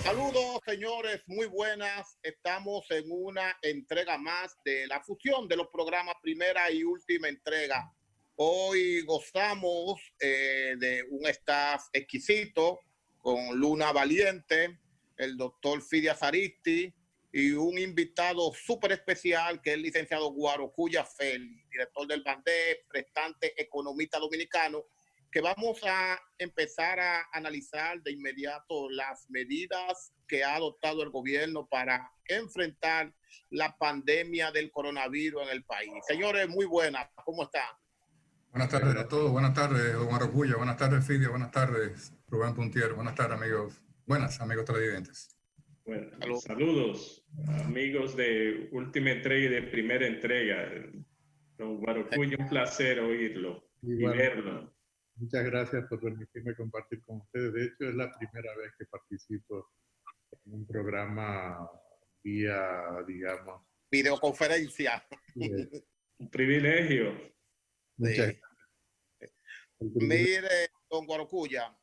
Saludos, señores, muy buenas. Estamos en una entrega más de la fusión de los programas primera y última entrega. Hoy gozamos de un staff exquisito con Luna Valiente, el doctor Fidias Aristi y un invitado súper especial que es el licenciado Guarocuya Félix, director del BANDEP, prestante economista dominicano, que vamos a empezar a analizar de inmediato las medidas que ha adoptado el gobierno para enfrentar la pandemia del coronavirus en el país. Señores, muy buenas, ¿cómo están? Buenas tardes a todos, buenas tardes, Omar Ocuya, buenas tardes, Fidia, buenas tardes, Rubén Puntier, buenas tardes, amigos, buenas, amigos televidentes. Bueno, saludos, amigos de última entrega y de primera entrega. Don Guarocuya, un placer oírlo y verlo. Muchas gracias por permitirme compartir con ustedes. De hecho, es la primera vez que participo en un programa vía, digamos, videoconferencia. Un privilegio. Muchas gracias. Mire, don Guarocuya,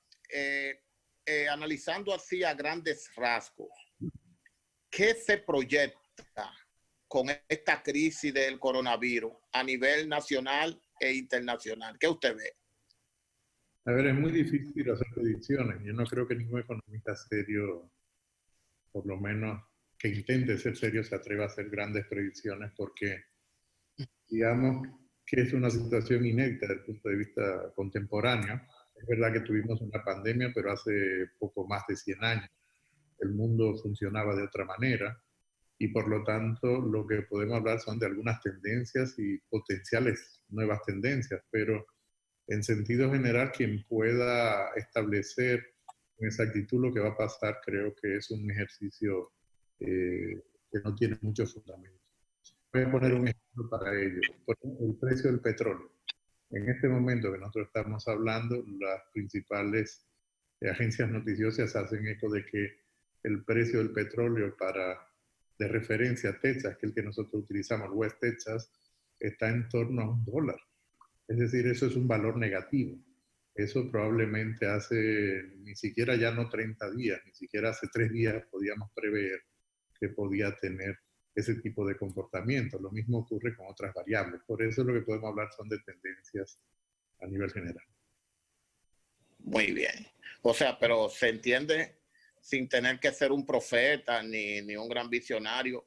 analizando así a grandes rasgos, ¿qué se proyecta con esta crisis del coronavirus a nivel nacional e internacional? ¿Qué usted ve? A ver, es muy difícil hacer predicciones. Yo no creo que ningún economista serio, por lo menos que intente ser serio, se atreva a hacer grandes predicciones porque, digamos, que es una situación inédita desde el punto de vista contemporáneo. Es verdad que tuvimos una pandemia, pero hace poco más de 100 años. El mundo funcionaba de otra manera y por lo tanto lo que podemos hablar son de algunas tendencias y potenciales nuevas tendencias, pero en sentido general, quien pueda establecer con exactitud lo que va a pasar, creo que es un ejercicio que no tiene mucho fundamento. Voy a poner un ejemplo para ello. Por ejemplo, el precio del petróleo. En este momento que nosotros estamos hablando, las principales agencias noticiosas hacen eco de que el precio del petróleo de referencia Texas, que es el que nosotros utilizamos, West Texas, está en torno a $1. Es decir, eso es un valor negativo. Eso probablemente hace ni siquiera ya no 30 días, ni siquiera hace 3 días podíamos prever que podía tener ese tipo de comportamiento. Lo mismo ocurre con otras variables. Por eso lo que podemos hablar son de tendencias a nivel general. Muy bien. O sea, pero se entiende sin tener que ser un profeta ni un gran visionario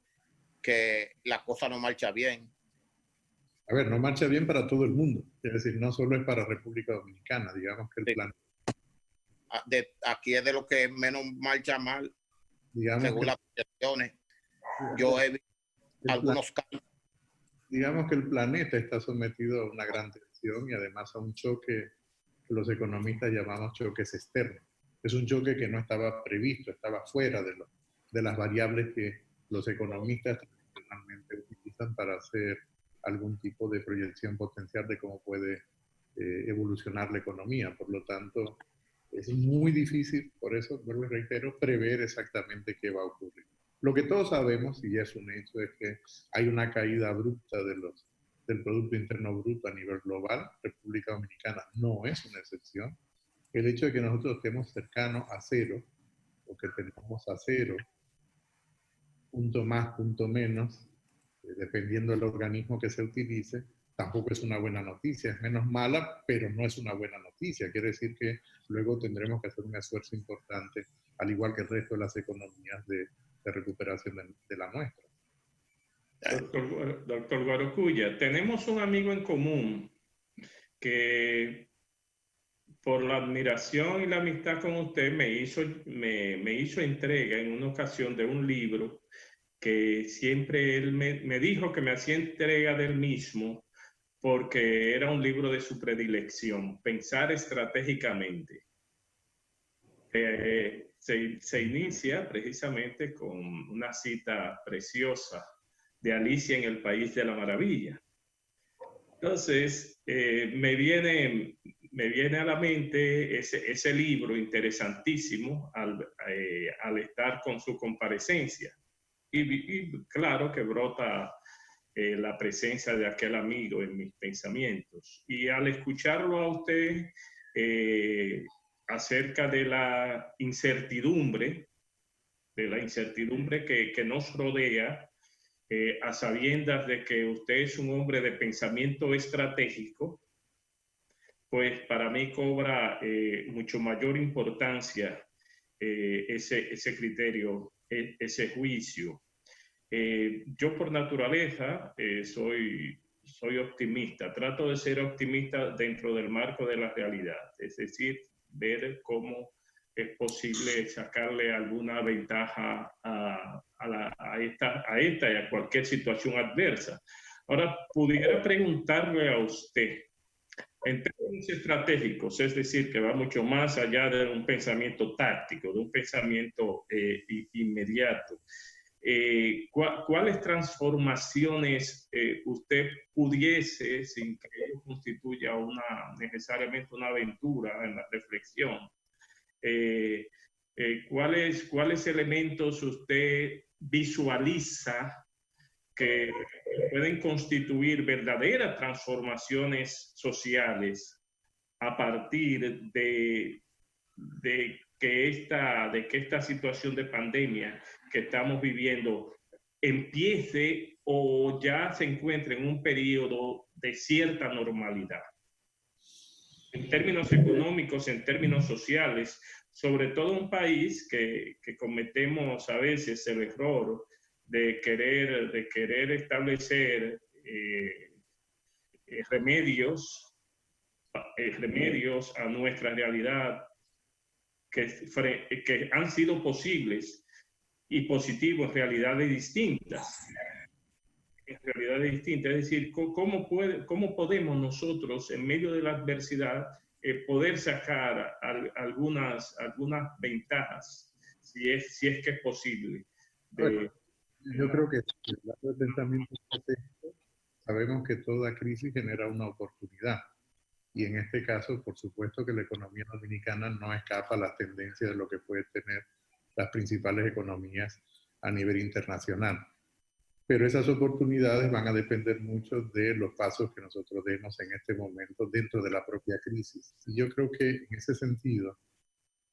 que la cosa no marcha bien. A ver, no marcha bien para todo el mundo. Es decir, no solo es para República Dominicana. Digamos que el plan... Aquí es de lo que menos marcha mal, digamos según las proyecciones. Yo he visto algunos casos. Digamos que el planeta está sometido a una gran tensión y además a un choque que los economistas llamamos choques externos. Es un choque que no estaba previsto, estaba fuera de las variables que los economistas tradicionalmente utilizan para hacer algún tipo de proyección potencial de cómo puede evolucionar la economía. Por lo tanto, es muy difícil, por eso, vuelvo y reitero, prever exactamente qué va a ocurrir. Lo que todos sabemos, y es un hecho, es que hay una caída abrupta del Producto Interno Bruto a nivel global. República Dominicana no es una excepción. El hecho de que nosotros estemos cercanos a cero, o que tengamos a cero, punto más, punto menos, dependiendo del organismo que se utilice, tampoco es una buena noticia. Es menos mala, pero no es una buena noticia. Quiere decir que luego tendremos que hacer un esfuerzo importante, al igual que el resto de las economías de recuperación de la nuestra. Doctor Guarocuya, tenemos un amigo en común que por la admiración y la amistad con usted me hizo entrega en una ocasión de un libro que siempre él me dijo que me hacía entrega del mismo porque era un libro de su predilección, Pensar Estratégicamente. Se inicia precisamente con una cita preciosa de Alicia en el País de la Maravilla. Entonces, me viene a la mente ese libro interesantísimo al estar con su comparecencia. Y claro que brota la presencia de aquel amigo en mis pensamientos. Y al escucharlo a usted acerca de la incertidumbre de la incertidumbre que nos rodea, a sabiendas de que usted es un hombre de pensamiento estratégico, pues para mí cobra mucho mayor importancia ese criterio, ese juicio. Yo por naturaleza soy optimista, trato de ser optimista dentro del marco de la realidad, es decir, ver cómo es posible sacarle alguna ventaja a esta y a cualquier situación adversa. Ahora, pudiera preguntarle a usted, en términos estratégicos, es decir, que va mucho más allá de un pensamiento táctico, de un pensamiento inmediato. ¿Cuáles transformaciones usted pudiese, sin que ello constituya necesariamente una aventura en la reflexión, cuáles elementos usted visualiza que pueden constituir verdaderas transformaciones sociales a partir de que esta situación de pandemia que estamos viviendo empiece o ya se encuentre en un periodo de cierta normalidad? En términos económicos, en términos sociales, sobre todo un país que cometemos a veces el error de querer establecer remedios a nuestra realidad que han sido posibles y positivos en realidades distintas. Es decir, ¿cómo podemos nosotros, en medio de la adversidad, poder sacar algunas ventajas, si es que es posible? Yo creo que el lado de pensamiento estratégico, sabemos que toda crisis genera una oportunidad. Y en este caso, por supuesto que la economía dominicana no escapa a las tendencias de lo que pueden tener las principales economías a nivel internacional. Pero esas oportunidades van a depender mucho de los pasos que nosotros demos en este momento dentro de la propia crisis. Y yo creo que en ese sentido,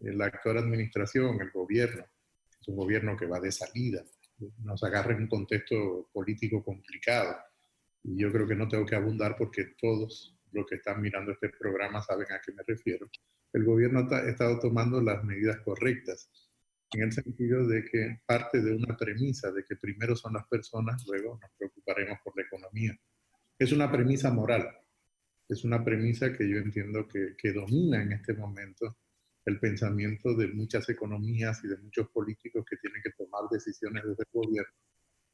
la actual administración, el gobierno, es un gobierno que va de salida, nos agarra en un contexto político complicado. Y yo creo que no tengo que abundar porque todos los que están mirando este programa saben a qué me refiero. El gobierno ha estado tomando las medidas correctas, en el sentido de que parte de una premisa de que primero son las personas, luego nos preocuparemos por la economía. Es una premisa moral, es una premisa que yo entiendo que domina en este momento el pensamiento de muchas economías y de muchos políticos que tienen que tomar decisiones desde el gobierno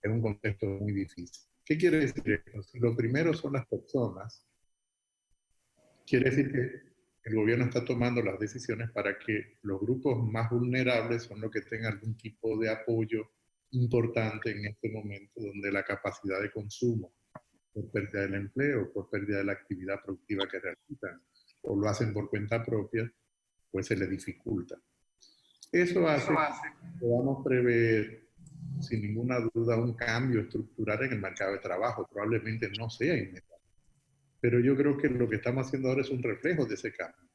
en un contexto muy difícil. ¿Qué quiere decir esto? Si lo primero son las personas, quiere decir que el gobierno está tomando las decisiones para que los grupos más vulnerables son los que tengan algún tipo de apoyo importante en este momento, donde la capacidad de consumo, por pérdida del empleo, por pérdida de la actividad productiva que realizan, o lo hacen por cuenta propia, pues se les dificulta. Eso hace que podamos prever, sin ninguna duda, un cambio estructural en el mercado de trabajo. Probablemente no sea inmediato. Pero yo creo que lo que estamos haciendo ahora es un reflejo de ese cambio.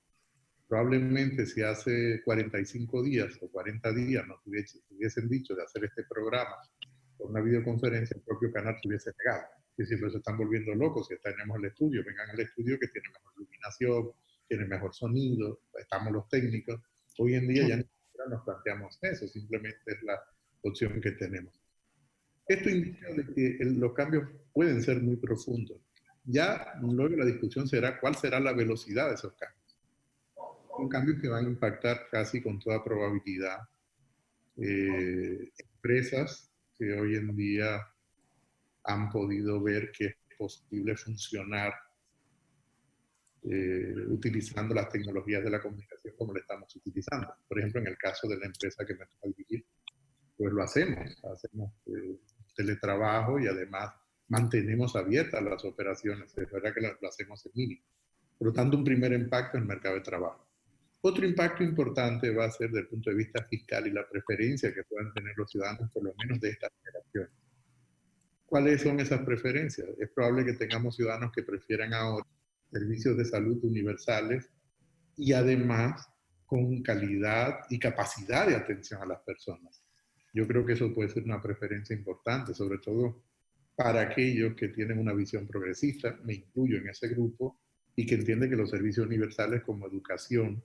Probablemente si hace 45 días o 40 días nos hubiesen dicho de hacer este programa por una videoconferencia, el propio canal se hubiese negado. Es decir, se están volviendo locos, si tenemos el estudio, vengan al estudio que tiene mejor iluminación, tiene mejor sonido, estamos los técnicos. Hoy en día ya ni siquiera nos planteamos eso, simplemente es la opción que tenemos. Esto indica de que los cambios pueden ser muy profundos. Ya luego la discusión será cuál será la velocidad de esos cambios. Son cambios que van a impactar casi con toda probabilidad empresas que hoy en día han podido ver que es posible funcionar utilizando las tecnologías de la comunicación como lo estamos utilizando. Por ejemplo, en el caso de la empresa que me toca dirigir, pues lo hacemos teletrabajo y además mantenemos abiertas las operaciones. Es verdad que lo hacemos en línea. Por lo tanto, un primer impacto en el mercado de trabajo. Otro impacto importante va a ser desde el punto de vista fiscal y la preferencia que puedan tener los ciudadanos, por lo menos de esta generación. ¿Cuáles son esas preferencias? Es probable que tengamos ciudadanos que prefieran ahora servicios de salud universales y además con calidad y capacidad de atención a las personas. Yo creo que eso puede ser una preferencia importante, sobre todo para aquellos que tienen una visión progresista, me incluyo en ese grupo, y que entienden que los servicios universales como educación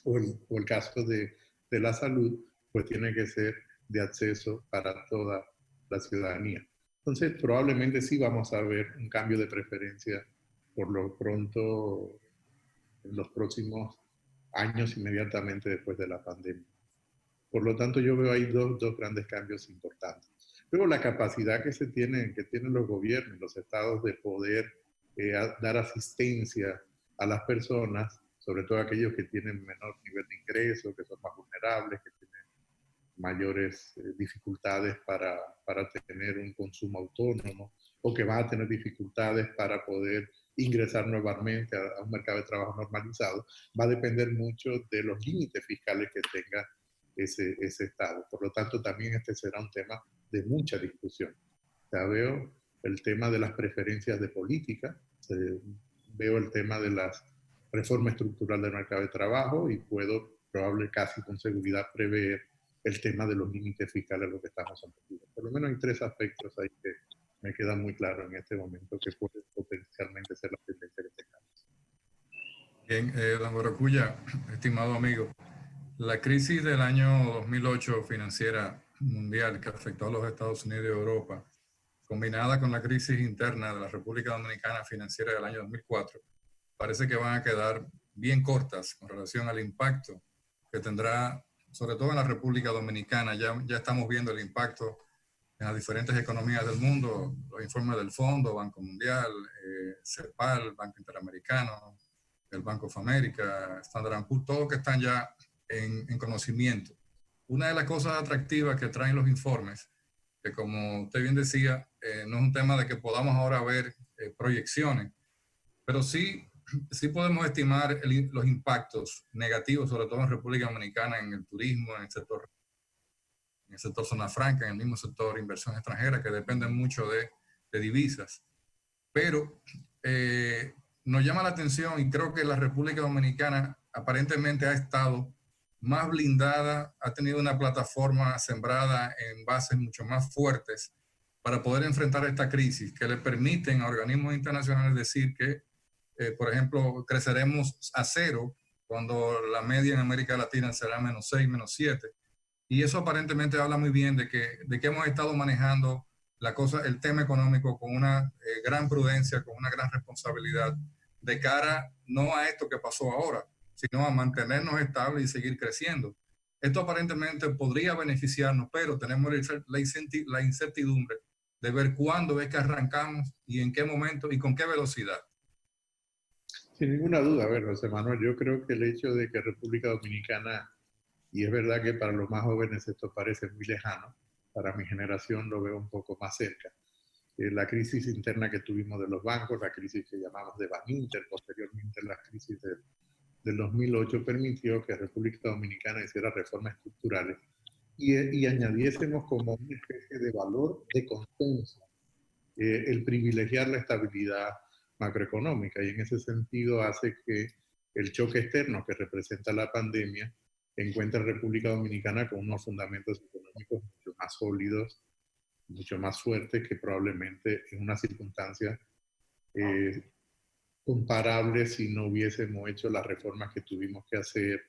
o el caso de la salud, pues tiene que ser de acceso para toda la ciudadanía. Entonces, probablemente sí vamos a ver un cambio de preferencia por lo pronto en los próximos años inmediatamente después de la pandemia. Por lo tanto, yo veo ahí dos grandes cambios importantes. Luego, la capacidad que tienen los gobiernos y los estados de poder dar asistencia a las personas, sobre todo aquellos que tienen menor nivel de ingreso, que son más vulnerables, que tienen mayores dificultades para tener un consumo autónomo o que van a tener dificultades para poder ingresar nuevamente a un mercado de trabajo normalizado, va a depender mucho de los límites fiscales que tenga ese Estado. Por lo tanto, también este será un tema de mucha discusión. Ya veo el tema de las preferencias de política, veo el tema de las reformas estructurales del mercado de trabajo y puedo probablemente casi con seguridad prever el tema de los límites fiscales a los que estamos sometidos. Por lo menos hay tres aspectos ahí que me quedan muy claros en este momento que puede potencialmente ser la tendencia que tengamos. Bien, don Borocuya, estimado amigo, la crisis del año 2008 financiera mundial que afectó a los Estados Unidos y Europa, combinada con la crisis interna de la República Dominicana financiera del año 2004, parece que van a quedar bien cortas con relación al impacto que tendrá, sobre todo en la República Dominicana. Ya estamos viendo el impacto en las diferentes economías del mundo, los informes del Fondo, Banco Mundial, CEPAL, Banco Interamericano, el Banco of America, Standard & Poor's, todos que están ya en conocimiento. Una de las cosas atractivas que traen los informes, que como usted bien decía, no es un tema de que podamos ahora ver proyecciones, pero sí podemos estimar los impactos negativos, sobre todo en República Dominicana, en el turismo, en el sector zona franca, en el mismo sector inversión extranjera, que dependen mucho de divisas. Pero nos llama la atención y creo que la República Dominicana aparentemente ha estado más blindada, ha tenido una plataforma sembrada en bases mucho más fuertes para poder enfrentar esta crisis, que le permiten a organismos internacionales decir que, por ejemplo, creceremos a cero cuando la media en América Latina será -6, -7. Y eso aparentemente habla muy bien de que hemos estado manejando el tema económico con una gran prudencia, con una gran responsabilidad, de cara no a esto que pasó ahora, sino a mantenernos estables y seguir creciendo. Esto aparentemente podría beneficiarnos, pero tenemos la incertidumbre de ver cuándo es que arrancamos y en qué momento y con qué velocidad. Sin ninguna duda, a ver, José Manuel, yo creo que el hecho de que República Dominicana, y es verdad que para los más jóvenes esto parece muy lejano, para mi generación lo veo un poco más cerca. La crisis interna que tuvimos de los bancos, la crisis que llamamos de Baninter, posteriormente la crisis del 2008, permitió que República Dominicana hiciera reformas estructurales y añadiésemos como una especie de valor de consenso el privilegiar la estabilidad macroeconómica, y en ese sentido hace que el choque externo que representa la pandemia encuentra a República Dominicana con unos fundamentos económicos mucho más sólidos, mucho más fuertes que probablemente en una circunstancia comparable si no hubiésemos hecho las reformas que tuvimos que hacer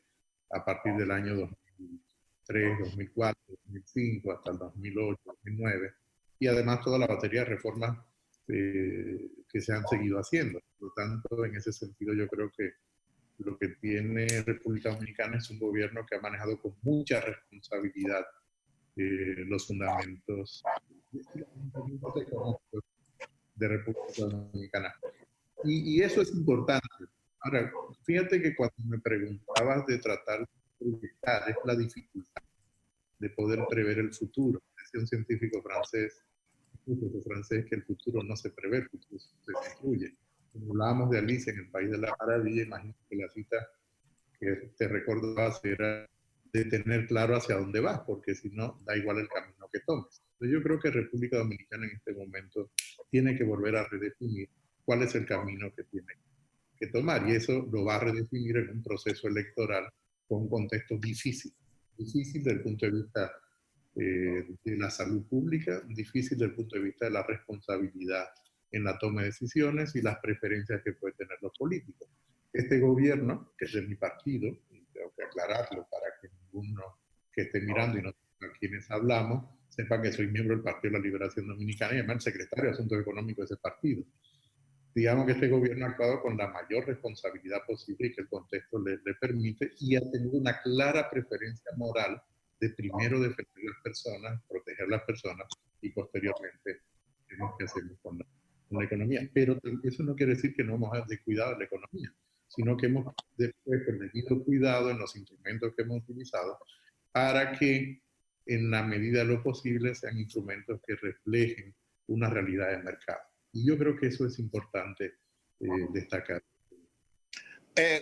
a partir del año 2003, 2004, 2005, hasta el 2008, 2009, y además toda la batería de reformas que se han seguido haciendo. Por lo tanto, en ese sentido yo creo que lo que tiene República Dominicana es un gobierno que ha manejado con mucha responsabilidad los fundamentos económicos de República Dominicana. Y eso es importante. Ahora, fíjate que cuando me preguntabas de tratar de proyectar, es la dificultad de poder prever el futuro. Decía un científico francés que el futuro no se prevé, el futuro se construye. Como hablábamos de Alicia en el País de la Maravilla, imagino que la cita que te recordabas era de tener claro hacia dónde vas, porque si no, da igual el camino que tomes. Entonces yo creo que República Dominicana en este momento tiene que volver a redefinir cuál es el camino que tiene que tomar, y eso lo va a redefinir en un proceso electoral con un contexto difícil desde el punto de vista de la salud pública, difícil desde el punto de vista de la responsabilidad en la toma de decisiones y las preferencias que pueden tener los políticos. Este gobierno, que es de mi partido, y tengo que aclararlo para que ninguno que esté mirando y no sepa a quienes hablamos, sepa que soy miembro del Partido de la Liberación Dominicana y además el secretario de Asuntos Económicos de ese partido. Digamos que este gobierno ha actuado con la mayor responsabilidad posible y que el contexto le permite, y ha tenido una clara preferencia moral de primero defender las personas, proteger las personas y posteriormente vemos qué hacemos con la economía. Pero eso no quiere decir que no hemos descuidado la economía, sino que hemos después tenido cuidado en los instrumentos que hemos utilizado para que en la medida de lo posible sean instrumentos que reflejen una realidad de mercado. Y yo creo que eso es importante destacar.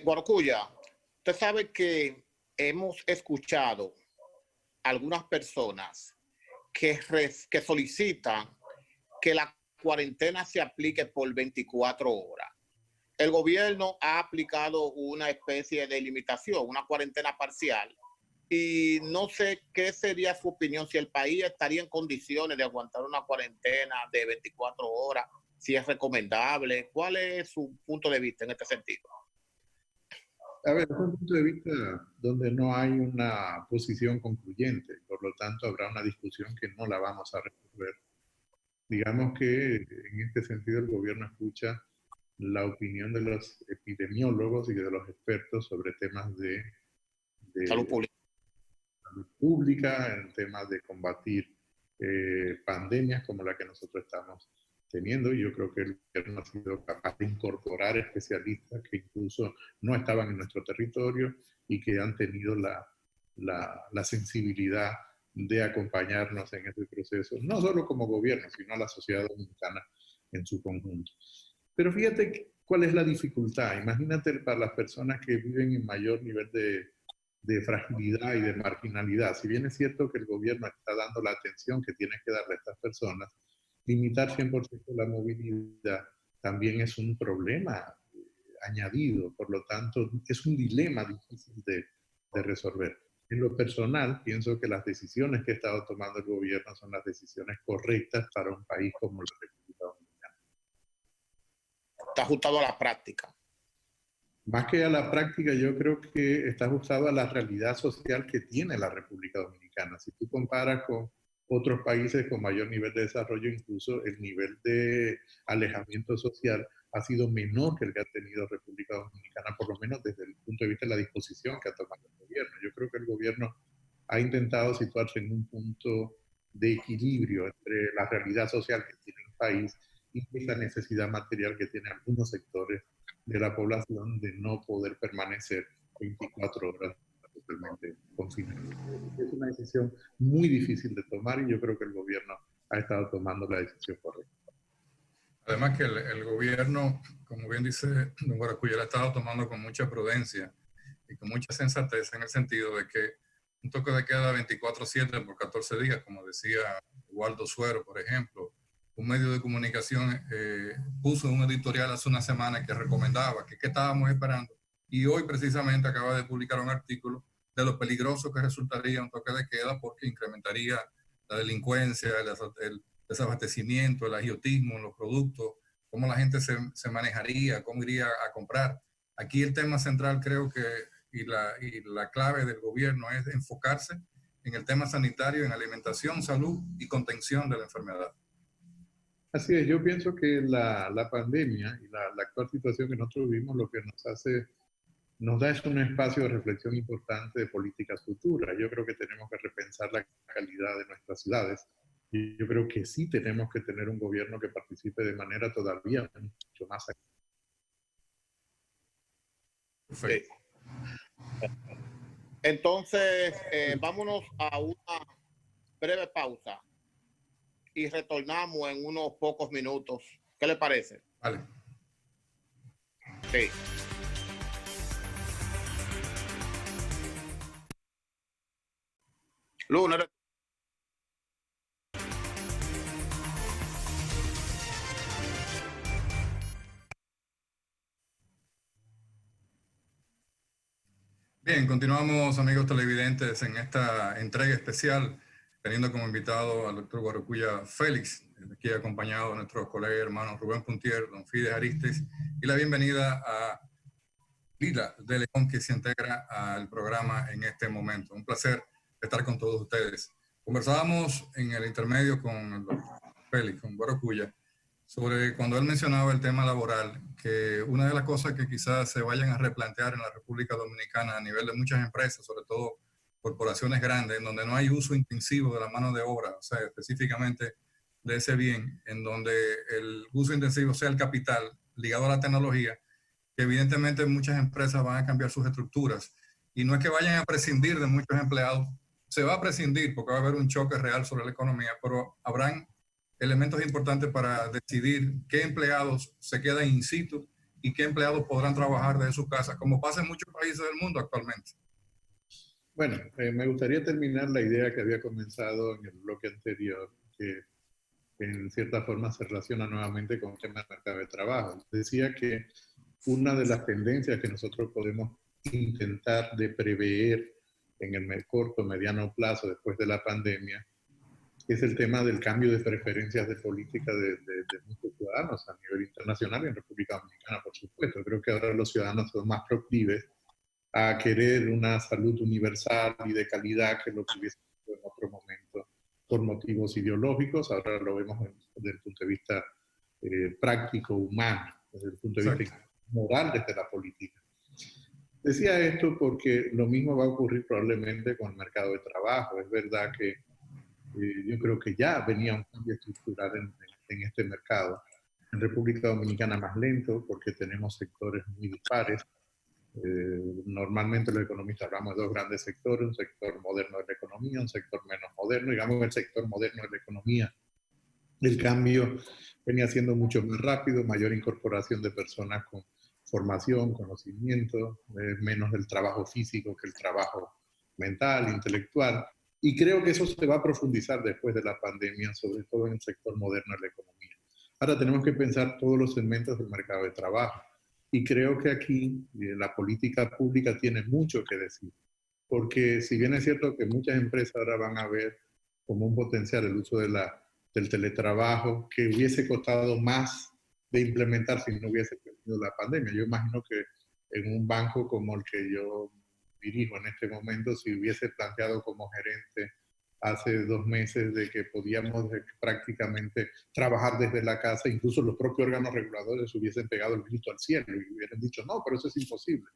Guarcuya, usted sabe que hemos escuchado algunas personas que solicitan que la cuarentena se aplique por 24 horas. El gobierno ha aplicado una especie de limitación, una cuarentena parcial, y no sé qué sería su opinión, si el país estaría en condiciones de aguantar una cuarentena de 24 horas, si es recomendable. ¿Cuál es su punto de vista en este sentido? A ver, es un punto de vista donde no hay una posición concluyente, por lo tanto habrá una discusión que no la vamos a resolver. Digamos que en este sentido el gobierno escucha la opinión de los epidemiólogos y de los expertos sobre temas de Salud pública. Salud pública, en temas de combatir pandemias como la que nosotros estamos teniendo. Y yo creo que el gobierno ha sido capaz de incorporar especialistas que incluso no estaban en nuestro territorio y que han tenido la sensibilidad de acompañarnos en este proceso, no solo como gobierno, sino a la sociedad dominicana en su conjunto. Pero fíjate cuál es la dificultad. Imagínate para las personas que viven en mayor nivel de fragilidad y de marginalidad. Si bien es cierto que el gobierno está dando la atención que tiene que darle a estas personas, limitar 100% la movilidad también es un problema añadido. Por lo tanto, es un dilema difícil de resolver. En lo personal, pienso que las decisiones que ha estado tomando el gobierno son las decisiones correctas para un país como la República Dominicana. Está ajustado a la práctica. Más que a la práctica, yo creo que está ajustado a la realidad social que tiene la República Dominicana. Si tú comparas con otros países con mayor nivel de desarrollo, incluso el nivel de alejamiento social ha sido menor que el que ha tenido República Dominicana, por lo menos desde el punto de vista de la disposición que ha tomado el gobierno. Yo creo que el gobierno ha intentado situarse en un punto de equilibrio entre la realidad social que tiene el país y esa necesidad material que tienen algunos sectores de la población de no poder permanecer 24 horas totalmente confinados. Es una decisión muy difícil de tomar y yo creo que el gobierno ha estado tomando la decisión correcta. Además que el gobierno, como bien dice don Guaracuya, ha estado tomando con mucha prudencia y con mucha sensatez en el sentido de que un toque de queda 24/7 por 14 días, como decía Waldo Suero, por ejemplo, un medio de comunicación puso un editorial hace una semana que recomendaba que estábamos esperando, y hoy precisamente acaba de publicar un artículo de lo peligroso que resultaría un toque de queda porque incrementaría la delincuencia, el desabastecimiento, el agiotismo en los productos, cómo la gente se manejaría, cómo iría a comprar. Aquí el tema central creo que, y la clave del gobierno es enfocarse en el tema sanitario, en alimentación, salud y contención de la enfermedad. Así es, yo pienso que la pandemia y la actual situación que nosotros vivimos lo que nos da es un espacio de reflexión importante de políticas futuras. Yo creo que tenemos que repensar la calidad de nuestras ciudades y yo creo que sí tenemos que tener un gobierno que participe de manera todavía mucho más activa. Perfecto. Entonces, vámonos a una breve pausa y retornamos en unos pocos minutos. ¿Qué le parece? Vale. Sí. Lunes. Bien, continuamos, amigos televidentes, en esta entrega especial teniendo como invitado al doctor Guarocuya Félix, aquí acompañado de nuestros colegas y hermanos Rubén Puntier, don Fides Aristes, y la bienvenida a Lila de León, que se integra al programa en este momento. Un placer estar con todos ustedes. Conversábamos en el intermedio con el doctor Félix, con Guarocuya, sobre cuando él mencionaba el tema laboral, que una de las cosas que quizás se vayan a replantear en la República Dominicana a nivel de muchas empresas, sobre todo corporaciones grandes, en donde no hay uso intensivo de la mano de obra, o sea, específicamente de ese bien, en donde el uso intensivo sea el capital ligado a la tecnología, que evidentemente muchas empresas van a cambiar sus estructuras. Y no es que vayan a prescindir de muchos empleados, se va a prescindir porque va a haber un choque real sobre la economía, pero habrán elementos importantes para decidir qué empleados se quedan in situ y qué empleados podrán trabajar desde su casa, como pasa en muchos países del mundo actualmente. Bueno, me gustaría terminar la idea que había comenzado en el bloque anterior, que en cierta forma se relaciona nuevamente con el tema del mercado de trabajo. Decía que una de las tendencias que nosotros podemos intentar de prever en el corto, mediano plazo después de la pandemia es el tema del cambio de preferencias de política de muchos ciudadanos a nivel internacional y en República Dominicana, por supuesto. Creo que ahora los ciudadanos son más proclives a querer una salud universal y de calidad que lo que hubiese sido en otro momento por motivos ideológicos. Ahora lo vemos desde el punto de vista práctico, humano, desde el punto de vista moral, desde la política. Decía esto porque lo mismo va a ocurrir probablemente con el mercado de trabajo. Es verdad que yo creo que ya venía un cambio estructural en este mercado. En República Dominicana más lento porque tenemos sectores muy dispares. Normalmente los economistas hablamos de dos grandes sectores, un sector moderno de la economía, un sector menos moderno. Digamos el sector moderno de la economía, el cambio venía siendo mucho más rápido, mayor incorporación de personas con formación, conocimiento, menos del trabajo físico que el trabajo mental, intelectual. Y creo que eso se va a profundizar después de la pandemia, sobre todo en el sector moderno de la economía. Ahora tenemos que pensar todos los segmentos del mercado de trabajo. Y creo que aquí la política pública tiene mucho que decir. Porque si bien es cierto que muchas empresas ahora van a ver como un potencial el uso del teletrabajo, que hubiese costado más de implementar si no hubiese tenido la pandemia. Yo imagino que en un banco como el que yo dirijo en este momento, si hubiese planteado como gerente hace 2 meses de que podíamos prácticamente trabajar desde la casa, incluso los propios órganos reguladores hubiesen pegado el grito al cielo y hubieran dicho, no, pero eso es imposible.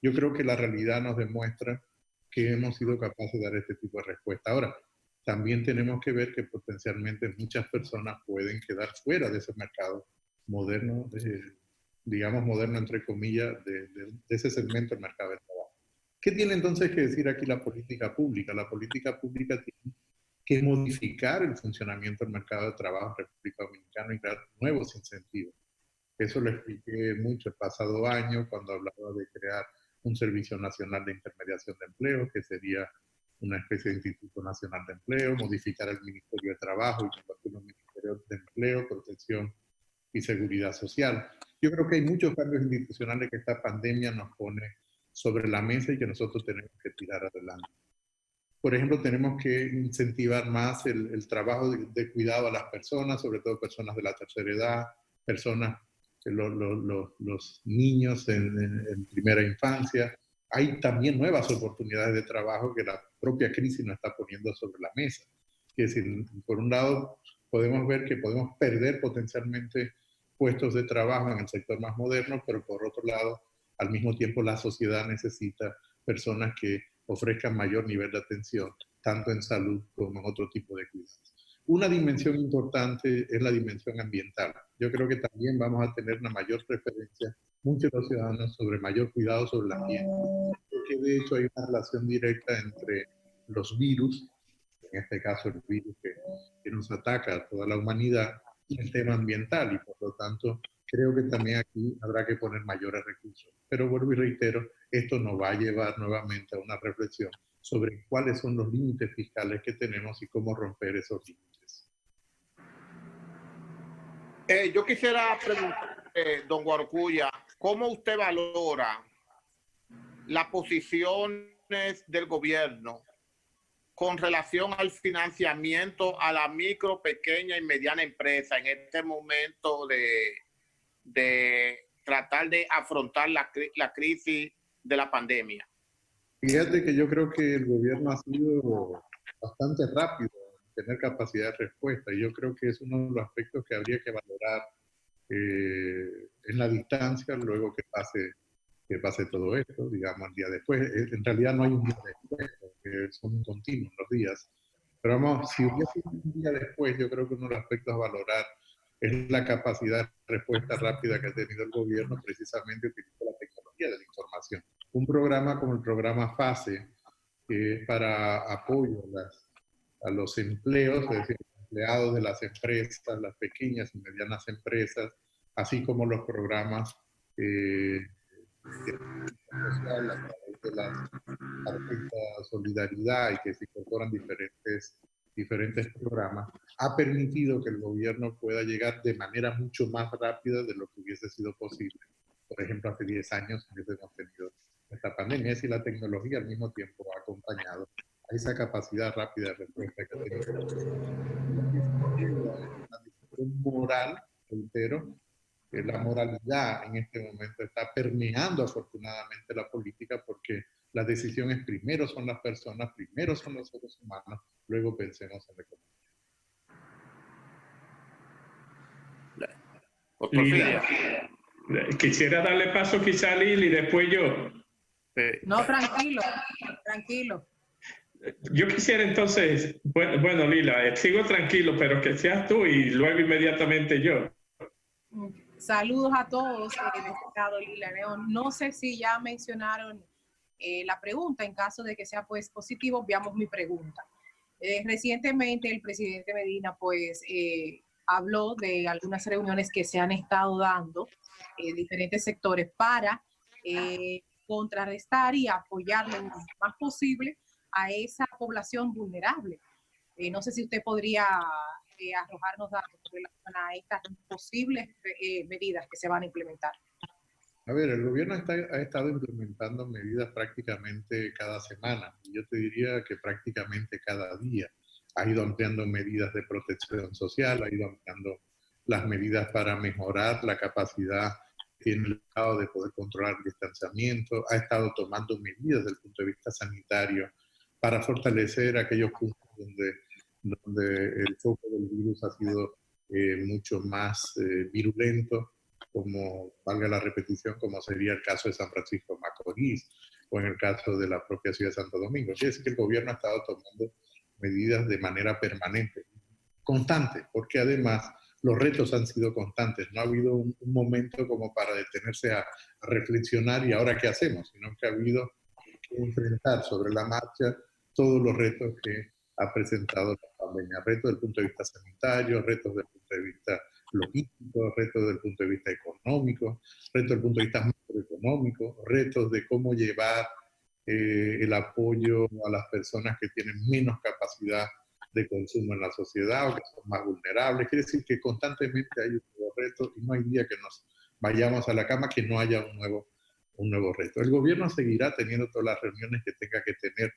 Yo creo que la realidad nos demuestra que hemos sido capaces de dar este tipo de respuesta. Ahora, también tenemos que ver que potencialmente muchas personas pueden quedar fuera de ese mercado moderno, digamos moderno entre comillas, de ese segmento del mercado del trabajo. ¿Qué tiene entonces que decir aquí la política pública? La política pública tiene que modificar el funcionamiento del mercado de trabajo en República Dominicana y crear nuevos incentivos. Eso lo expliqué mucho el pasado año cuando hablaba de crear un Servicio Nacional de Intermediación de Empleo, que sería una especie de Instituto Nacional de Empleo, modificar el Ministerio de Trabajo y convertirlo en Ministerio de Empleo, Protección y Seguridad Social. Yo creo que hay muchos cambios institucionales que esta pandemia nos pone sobre la mesa y que nosotros tenemos que tirar adelante. Por ejemplo, tenemos que incentivar más el trabajo de cuidado a las personas, sobre todo personas de la tercera edad, personas, los niños en primera infancia. Hay también nuevas oportunidades de trabajo que la propia crisis nos está poniendo sobre la mesa. Es decir, por un lado, podemos ver que podemos perder potencialmente puestos de trabajo en el sector más moderno, pero por otro lado, al mismo tiempo la sociedad necesita personas que ofrezcan mayor nivel de atención, tanto en salud como en otro tipo de cuidados. Una dimensión importante es la dimensión ambiental. Yo creo que también vamos a tener una mayor preferencia, muchos de los ciudadanos, sobre mayor cuidado sobre el ambiente. Porque de hecho hay una relación directa entre los virus, en este caso el virus que nos ataca a toda la humanidad, y el tema ambiental, y por lo tanto creo que también aquí habrá que poner mayores recursos. Pero vuelvo y reitero, esto nos va a llevar nuevamente a una reflexión sobre cuáles son los límites fiscales que tenemos y cómo romper esos límites. Yo quisiera preguntar, don Guarocuya, ¿cómo usted valora las posiciones del gobierno con relación al financiamiento a la micro, pequeña y mediana empresa en este momento de tratar de afrontar la crisis de la pandemia? Fíjate que yo creo que el gobierno ha sido bastante rápido en tener capacidad de respuesta y yo creo que es uno de los aspectos que habría que valorar en la distancia luego que pase todo esto, digamos, el día después. En realidad no hay un día después, porque son continuos los días. Pero vamos, si hubiese un día después, yo creo que uno de los aspectos a valorar es la capacidad de respuesta rápida que ha tenido el gobierno precisamente utilizando la tecnología de la información. Un programa como el programa FASE, que es para apoyo a los empleos, es decir, empleados de las empresas, las pequeñas y medianas empresas, así como los programas social a través de la tarjeta Solidaridad y que se incorporan diferentes programas, ha permitido que el gobierno pueda llegar de manera mucho más rápida de lo que hubiese sido posible. Por ejemplo, hace 10 años hubiésemos tenido esta pandemia, y la tecnología al mismo tiempo ha acompañado a esa capacidad rápida de respuesta que ha tenido. Una decisión moral, reitero, que la moralidad en este momento está permeando afortunadamente la política, porque la decisión es primero son las personas, primero son los seres humanos, luego pensemos en la economía. Lila, quisiera darle paso quizá a Lili y después yo. No, tranquilo, tranquilo. Yo quisiera entonces, bueno Lila, sigo tranquilo, pero que seas tú y luego inmediatamente yo. Saludos a todos, destacado Lila León. No sé si ya mencionaron la pregunta. En caso de que sea pues positivo, veamos mi pregunta. Recientemente el presidente Medina pues habló de algunas reuniones que se han estado dando en diferentes sectores para contrarrestar y apoyar lo más posible a esa población vulnerable. No sé si usted podría arrojarnos datos a estas posibles medidas que se van a implementar. A ver, el gobierno ha estado implementando medidas prácticamente cada semana. Yo te diría que prácticamente cada día. Ha ido ampliando medidas de protección social, ha ido ampliando las medidas para mejorar la capacidad que tiene el Estado de poder controlar el distanciamiento, ha estado tomando medidas desde el punto de vista sanitario para fortalecer aquellos puntos donde el foco del virus ha sido mucho más virulento, como, valga la repetición, como sería el caso de San Francisco de Macorís o en el caso de la propia ciudad de Santo Domingo. Quiere decir que el gobierno ha estado tomando medidas de manera permanente, constante, porque además los retos han sido constantes. No ha habido un momento como para detenerse a reflexionar y ahora qué hacemos, sino que ha habido que enfrentar sobre la marcha todos los retos que ha presentado la pandemia. Retos desde el punto de vista sanitario, retos desde el punto de vista logístico, retos desde el punto de vista económico, retos desde el punto de vista macroeconómico, retos de cómo llevar el apoyo a las personas que tienen menos capacidad de consumo en la sociedad o que son más vulnerables. Quiere decir que constantemente hay un nuevo reto y no hay día que nos vayamos a la cama que no haya un nuevo reto. El gobierno seguirá teniendo todas las reuniones que tenga que tener.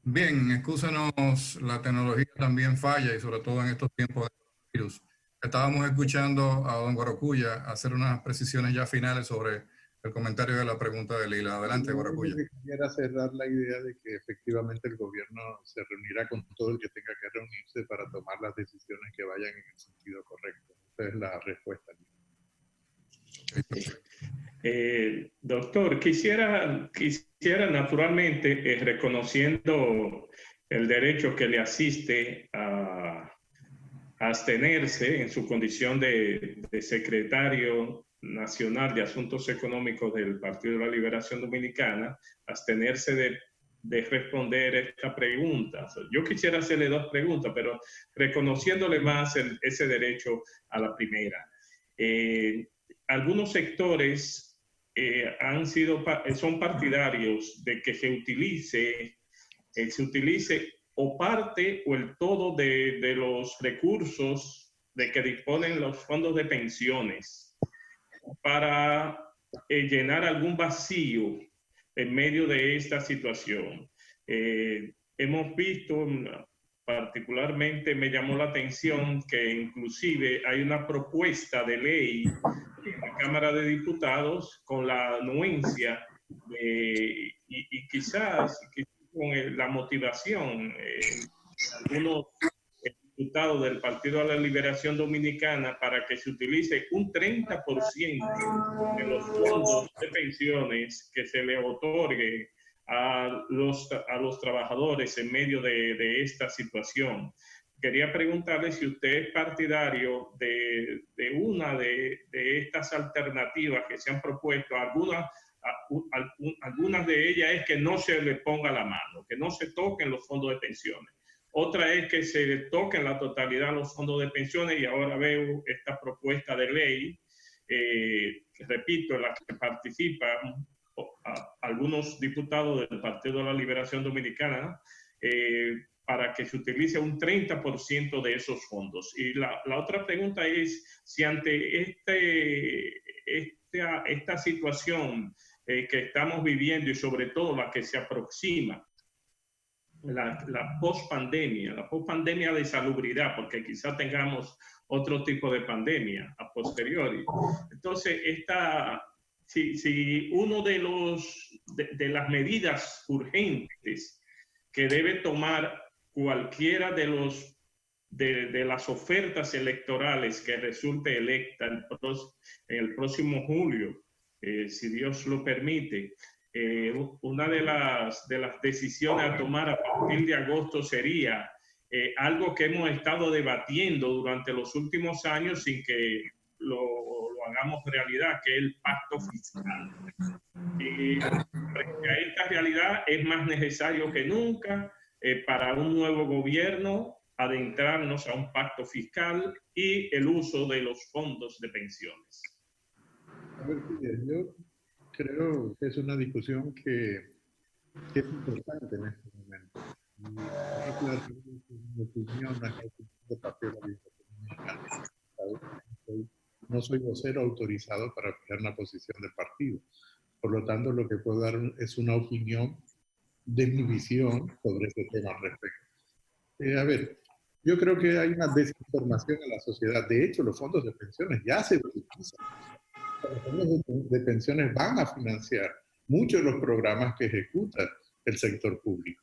Bien, excúsenos, la tecnología también falla y sobre todo en estos tiempos de virus. Estábamos escuchando a don Guaracuya hacer unas precisiones ya finales sobre el comentario de la pregunta de Lila. Adelante, Guaracuya. Quisiera cerrar la idea de que efectivamente el gobierno se reunirá con todo el que tenga que reunirse para tomar las decisiones que vayan en el sentido correcto. Esa es la respuesta. Doctor, quisiera naturalmente, reconociendo el derecho que le asiste a abstenerse en su condición de secretario nacional de Asuntos Económicos del Partido de la Liberación Dominicana, abstenerse de responder esta pregunta. Yo quisiera hacerle dos preguntas, pero reconociéndole más ese derecho a la primera. Algunos sectores son partidarios de que se utilice o parte o el todo de los recursos de que disponen los fondos de pensiones para llenar algún vacío en medio de esta situación. Hemos visto, particularmente me llamó la atención que inclusive hay una propuesta de ley en la Cámara de Diputados con la anuencia y quizás con la motivación, algunos diputados del Partido de la Liberación Dominicana para que se utilice un 30% de los fondos de pensiones que se le otorgue a los trabajadores en medio de esta situación. Quería preguntarle si usted es partidario de una de estas alternativas que se han propuesto. Algunas de ellas es que no se le ponga la mano, que no se toquen los fondos de pensiones. Otra es que se le toquen la totalidad los fondos de pensiones, y ahora veo esta propuesta de ley, repito, en la que participan algunos diputados del Partido de la Liberación Dominicana, para que se utilice un 30% de esos fondos. Y la otra pregunta es si ante esta situación que estamos viviendo, y sobre todo la que se aproxima, la post-pandemia de salubridad, porque quizá tengamos otro tipo de pandemia a posteriori. Entonces, si uno de las medidas urgentes que debe tomar cualquiera de las ofertas electorales que resulte electa en el próximo julio, si Dios lo permite, una de las decisiones a tomar a partir de agosto sería algo que hemos estado debatiendo durante los últimos años sin que lo hagamos realidad, que es el pacto fiscal. Frente a esta realidad es más necesario que nunca para un nuevo gobierno adentrarnos a un pacto fiscal y el uso de los fondos de pensiones. A ver, yo creo que es una discusión que es importante en este momento. Mi opinión es la de Partido de la Liberación Dominicana. No soy vocero autorizado para fijar una posición del partido. Por lo tanto, lo que puedo dar es una opinión de mi visión sobre este tema al respecto. A ver, yo creo que hay una desinformación en la sociedad. De hecho, los fondos de pensiones ya se utilizan. Los fondos de pensiones van a financiar muchos de los programas que ejecuta el sector público.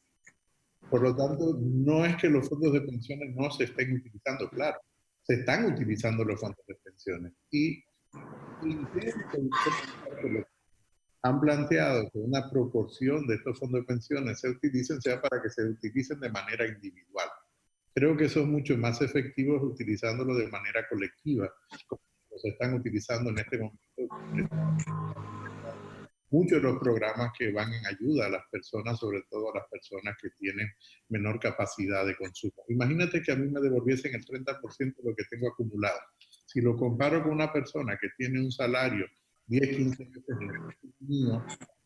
Por lo tanto, no es que los fondos de pensiones no se estén utilizando, claro, se están utilizando los fondos de pensiones. Y han planteado que una proporción de estos fondos de pensiones se utilicen, sea para que se utilicen de manera individual. Creo que son mucho más efectivos utilizándolo de manera colectiva, como se están utilizando en este momento. Muchos de los programas que van en ayuda a las personas, sobre todo a las personas que tienen menor capacidad de consumo. Imagínate que a mí me devolviesen el 30% de lo que tengo acumulado. Si lo comparo con una persona que tiene un salario 10, 15 veces mío,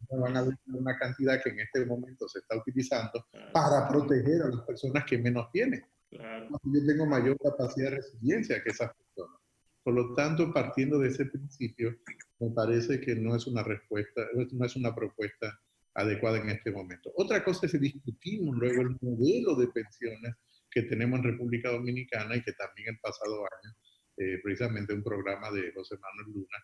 me van a ver una cantidad que en este momento se está utilizando para proteger a las personas que menos tienen. Claro. Yo tengo mayor capacidad de resiliencia que esas personas. Por lo tanto, partiendo de ese principio, me parece que no es una propuesta adecuada en este momento. Otra cosa es que discutimos luego el modelo de pensiones que tenemos en República Dominicana y que también el pasado año, precisamente un programa de José Manuel Luna,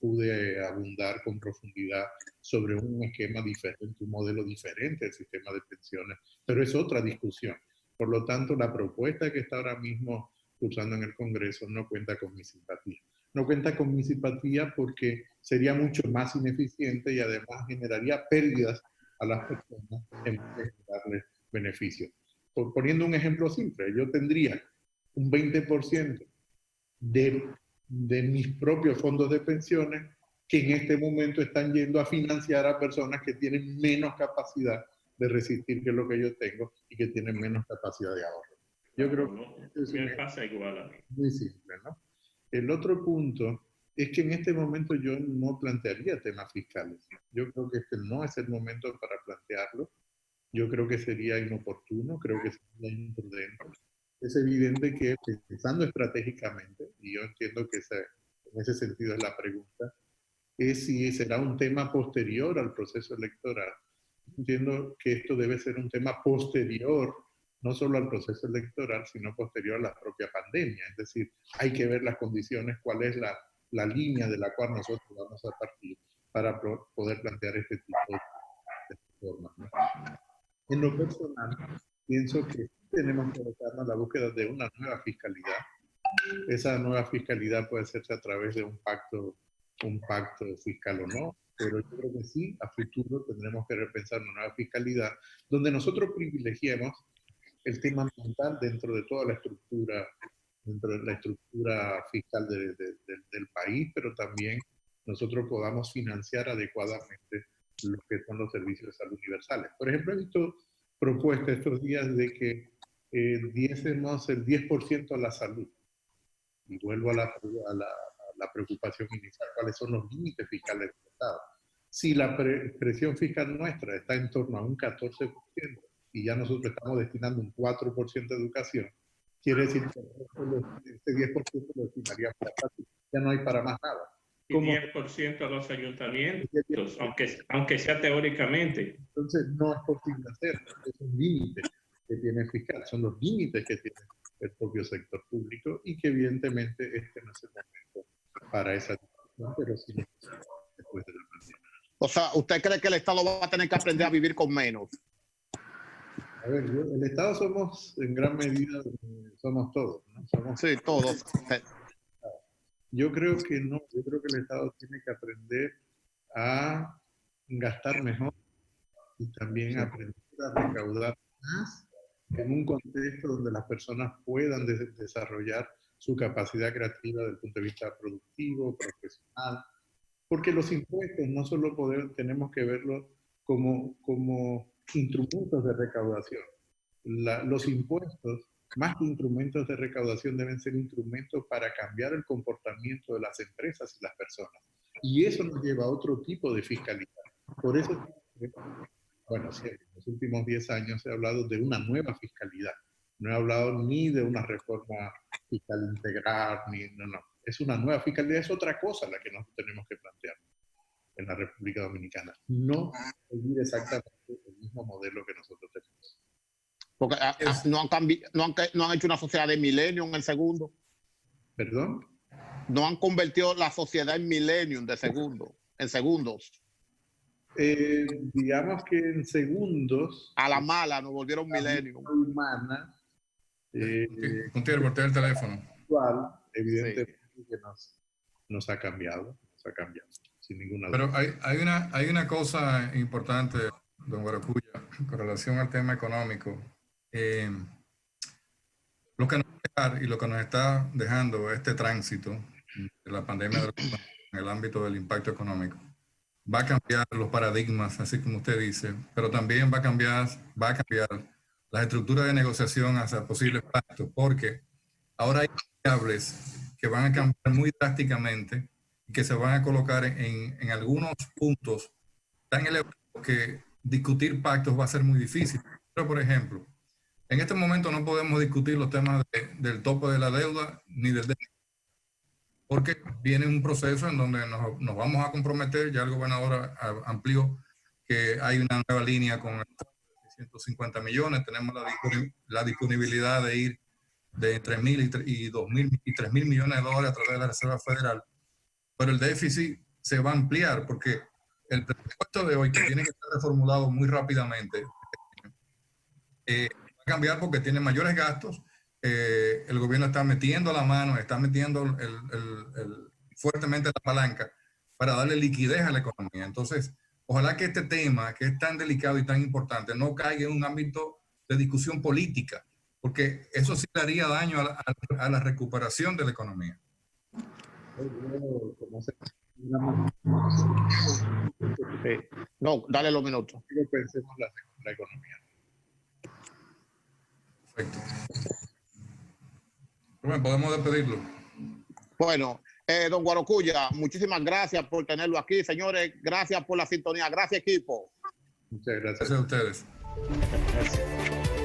pude abundar con profundidad sobre un esquema diferente, un modelo diferente del sistema de pensiones, pero es otra discusión. Por lo tanto, la propuesta que está ahora mismo cursando en el Congreso no cuenta con mi simpatía. No cuenta con mi simpatía porque sería mucho más ineficiente y además generaría pérdidas a las personas en vez de darles beneficios. Poniendo un ejemplo simple, yo tendría un 20% de mis propios fondos de pensiones que en este momento están yendo a financiar a personas que tienen menos capacidad de resistir que lo que yo tengo y que tienen menos capacidad de ahorro. Yo creo que me pasa igual a mí. Muy simple, ¿no? El otro punto es que en este momento yo no plantearía temas fiscales. Yo creo que este no es el momento para plantearlo. Yo creo que sería inoportuno, creo que sería imprudente. Es evidente que pensando estratégicamente, y yo entiendo que en ese sentido es la pregunta, es si será un tema posterior al proceso electoral. Entiendo que esto debe ser un tema posterior, no solo al proceso electoral, sino posterior a la propia pandemia. Es decir, hay que ver las condiciones, cuál es la línea de la cual nosotros vamos a partir para poder plantear este tipo de reformas, ¿no? En lo personal, pienso que tenemos que dedicarnos a la búsqueda de una nueva fiscalidad. Esa nueva fiscalidad puede hacerse a través de un pacto fiscal o no, pero yo creo que sí, a futuro tendremos que repensar una nueva fiscalidad donde nosotros privilegiemos el tema ambiental dentro de toda la estructura, dentro de la estructura fiscal del país, pero también nosotros podamos financiar adecuadamente lo que son los servicios de salud universales. Por ejemplo, he visto propuestas estos días de que diésemos el 10% a la salud. Y vuelvo a la preocupación inicial, ¿cuáles son los límites fiscales del Estado? Si la presión fiscal nuestra está en torno a un 14% y ya nosotros estamos destinando un 4% a educación, quiere decir que este 10% lo destinaríamos a la salud. Ya no hay para más nada. Y 10% a los ayuntamientos, aunque sea teóricamente. Entonces no es posible hacerlo, es un límite que tiene el fiscal, son los límites que tiene el propio sector público y que evidentemente este no es el momento para esa discusión, pero sí después de la pandemia. O sea, ¿usted cree que el Estado va a tener que aprender a vivir con menos? A ver, el Estado somos, en gran medida, somos todos, ¿no? Sí, todos. Yo creo que no, yo creo que el Estado tiene que aprender a gastar mejor y también aprender a recaudar más en un contexto donde las personas puedan desarrollar su capacidad creativa desde el punto de vista productivo, profesional, porque los impuestos no solo tenemos que verlos como instrumentos de recaudación. Los impuestos, más que instrumentos de recaudación, deben ser instrumentos para cambiar el comportamiento de las empresas y las personas. Y eso nos lleva a otro tipo de fiscalidad. Por eso, bueno, sí, en los últimos 10 años se ha hablado de una nueva fiscalidad. No he hablado ni de una reforma fiscal integral, no. Es una nueva fiscalidad, es otra cosa la que nos tenemos que plantear en la República Dominicana. No seguir exactamente el mismo modelo que nosotros tenemos. Porque no han hecho una sociedad de millennium en el segundo. ¿Perdón? No han convertido la sociedad en millennium en segundos. Digamos que en segundos. A la mala nos volvieron millennium. Humana. Gutiérrez, voltea el teléfono. Evidentemente sí, que nos ha cambiado, sin ninguna duda. Pero hay una cosa importante, don Guaracuya, con relación al tema económico. Lo que nos y lo que nos está dejando este tránsito de la pandemia en el ámbito del impacto económico va a cambiar los paradigmas, así como usted dice, pero también va a cambiar las estructuras de negociación hacia posibles pactos, porque ahora hay variables que van a cambiar muy drásticamente y que se van a colocar en algunos puntos tan elevados que discutir pactos va a ser muy difícil. Pero, por ejemplo, en este momento no podemos discutir los temas del tope de la deuda ni del déficit, porque viene un proceso en donde nos vamos a comprometer. Ya el gobernador amplió que hay una nueva línea con 150 millones, tenemos la disponibilidad de ir de 3.000 y 2.000 y 3.000 millones de dólares a través de la Reserva Federal, pero el déficit se va a ampliar porque el presupuesto de hoy, que tiene que ser reformulado muy rápidamente, va a cambiar porque tiene mayores gastos. El gobierno está metiendo la mano, está metiendo fuertemente la palanca para darle liquidez a la economía. Entonces, ojalá que este tema, que es tan delicado y tan importante, no caiga en un ámbito de discusión política, porque eso sí le haría daño a la recuperación de la economía. No, dale los minutos. Pensemos la economía. Perfecto. Bueno, podemos despedirlo. Bueno, Don Guarocuya, muchísimas gracias por tenerlo aquí. Señores, gracias por la sintonía. Gracias, equipo. Muchas gracias. Gracias a ustedes. Gracias.